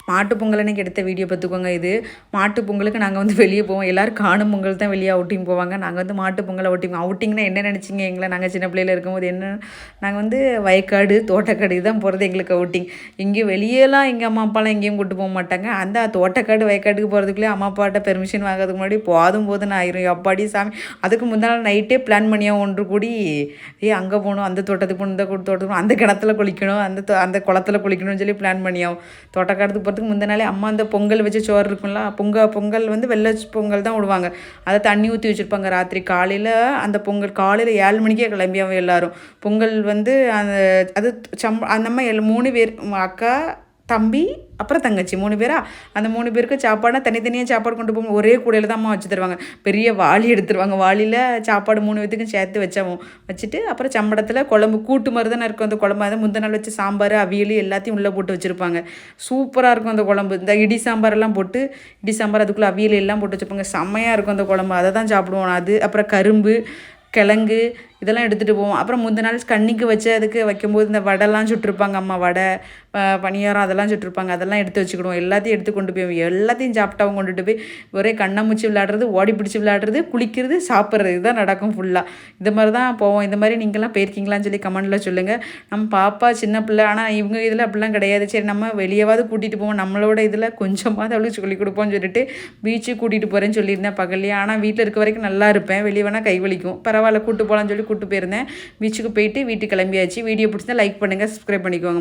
மாட்டு பொங்கல் அன்னைக்கு எடுத்த வீடியோ பார்த்துக்கோங்க. இது மாட்டு பொங்கலுக்கு நாங்கள் வந்து வெளியே போவோம். எல்லோரும் காணும் பொங்கல் தான் வெளியே அவுட்டிங் போவாங்க. நாங்கள் வந்து மாட்டு பொங்கல் அவுட்டிங்னா என்ன நினச்சிங்க எங்களை? நாங்கள் சின்ன பிள்ளையில் இருக்கும்போது என்ன, நாங்கள் வந்து வயக்காடு தோட்டக்காடு இதுதான் போகிறது எங்களுக்கு அவுட்டிங். எங்கேயும் வெளியெல்லாம் எங்கள் அம்மா அப்பாலாம் எங்கேயும் கூட்டு போக மாட்டாங்க. அந்த தோட்டக்காடு வயக்காட்டுக்கு போகிறதுக்குள்ளே அம்மா அப்பாட்ட பெர்மிஷன் வாங்கிறதுக்கு முன்னாடி போதும்னு ஆயிரும். அப்பாடி சாமி, அதுக்கு முந்தின நாள் நைட்டே பிளான் பண்ணியா ஒன்று கூடி அங்கே போகணும், அந்த தோட்டத்துக்கு போகணும், இந்த தோட்டத்துக்கு போகணும், அந்த கிணத்துல குளிக்கணும், அந்த குளத்துல குளிக்கணும்னு சொல்லி பிளான் பண்ணியாவும். தோட்டக்காட்டுக்கு போகிறதுக்கு முந்தின நாளே அம்மா அந்த பொங்கல் வச்சு சோறு இருக்கும்ல, பொங்கல் வந்து வெள்ளை பொங்கல் தான் விடுவாங்க. அதை தண்ணி ஊற்றி வச்சுருப்பாங்க. ராத்திரி காலையில் அந்த பொங்கல் காலையில் 7 மணிக்கே கிளம்பியாவும் எல்லோரும் பொங்கல் வந்து அது நம்ம 3 பேர், அக்கா தம்பி அப்புறம் தங்கச்சி 3 பேரா. அந்த 3 பேருக்கு சாப்பாடுனா தனித்தனியாக சாப்பாடு கொண்டு போகும். ஒரே கூடையில் தான் அம்மா வச்சு தருவாங்க. பெரிய வாளி எடுத்துருவாங்க. வாளியில் சாப்பாடு 3 பேத்துக்கும் சேர்த்து வச்சுட்டு அப்புறம் சம்படத்தில் குழம்பு கூட்டு மாதிரி தானே இருக்கும் அந்த குழம்பு. அதை முந்தின நாள் வச்சு சாம்பார் அவியல் எல்லாத்தையும் உள்ளே போட்டு வச்சுருப்பாங்க. சூப்பராக இருக்கும் அந்த குழம்பு. இந்த இடி சாம்பாரெல்லாம் போட்டு, இடி சாம்பார் அதுக்குள்ளே அவியல் எல்லாம் போட்டு வச்சுருப்பாங்க. செம்மையாக இருக்கும் அந்த குழம்பு. அதை தான் சாப்பிடுவோம். அது அப்புறம் கரும்பு கிழங்கு இதெல்லாம் எடுத்துகிட்டு போவோம். அப்புறம் முந்தின நாள் கன்னிக்கு வச்சு அதுக்கு வைக்கும்போது இந்த வடைலாம் சுட்டிருப்பாங்க அம்மா. வடை பணியாரம் அதெல்லாம் சுட்டிருப்பாங்க. அதெல்லாம் எடுத்து வச்சுக்கிடுவோம். எல்லாத்தையும் எடுத்து கொண்டு போய் எல்லாத்தையும் சாப்பிட்டாவும் கொண்டுட்டு போய் ஒரே கண்ணாமூச்சி விளையாடுறது, ஓடி பிடிச்சி விளையாடுறது, குளிக்கிறது, சாப்பிட்றது இதுதான் நடக்கும் ஃபுல்லாக. இது மாதிரி தான் போவோம். இந்த மாதிரி நீங்கள்லாம் போயிருக்கீங்களான்னு சொல்லி கமெண்டில் சொல்லுங்கள். நம்ம பாப்பா சின்ன பிள்ளை, ஆனால் இவங்க இதில் அப்படிலாம் கிடையாது. சரி நம்ம வெளியேவாவது கூட்டிகிட்டு போவோம், நம்மளோட இதில் கொஞ்சமாவது அவளுக்கு சொல்லிக் கொடுப்போம்னு சொல்லிட்டு பீச்சுக்கு கூட்டிகிட்டு போகிறேன்னு சொல்லியிருந்தேன் பகல்லையே. ஆனால் வீட்டில் இருக்க வரைக்கும் நல்லா இருப்பேன், வெளியே வேணால் கை வலிக்கும். பரவாயில்ல கூட்டு போகலான்னு சொல்லி கூட்டு போயிருந்தேன். பீச்சுக்கு போயிட்டு வீட்டுக்கு கிளம்பியாச்சு. வீடியோ பிடிச்சிருந்தா லைக் பண்ணுங்கள், சப்ஸ்கிரைப் பண்ணிக்கோங்க.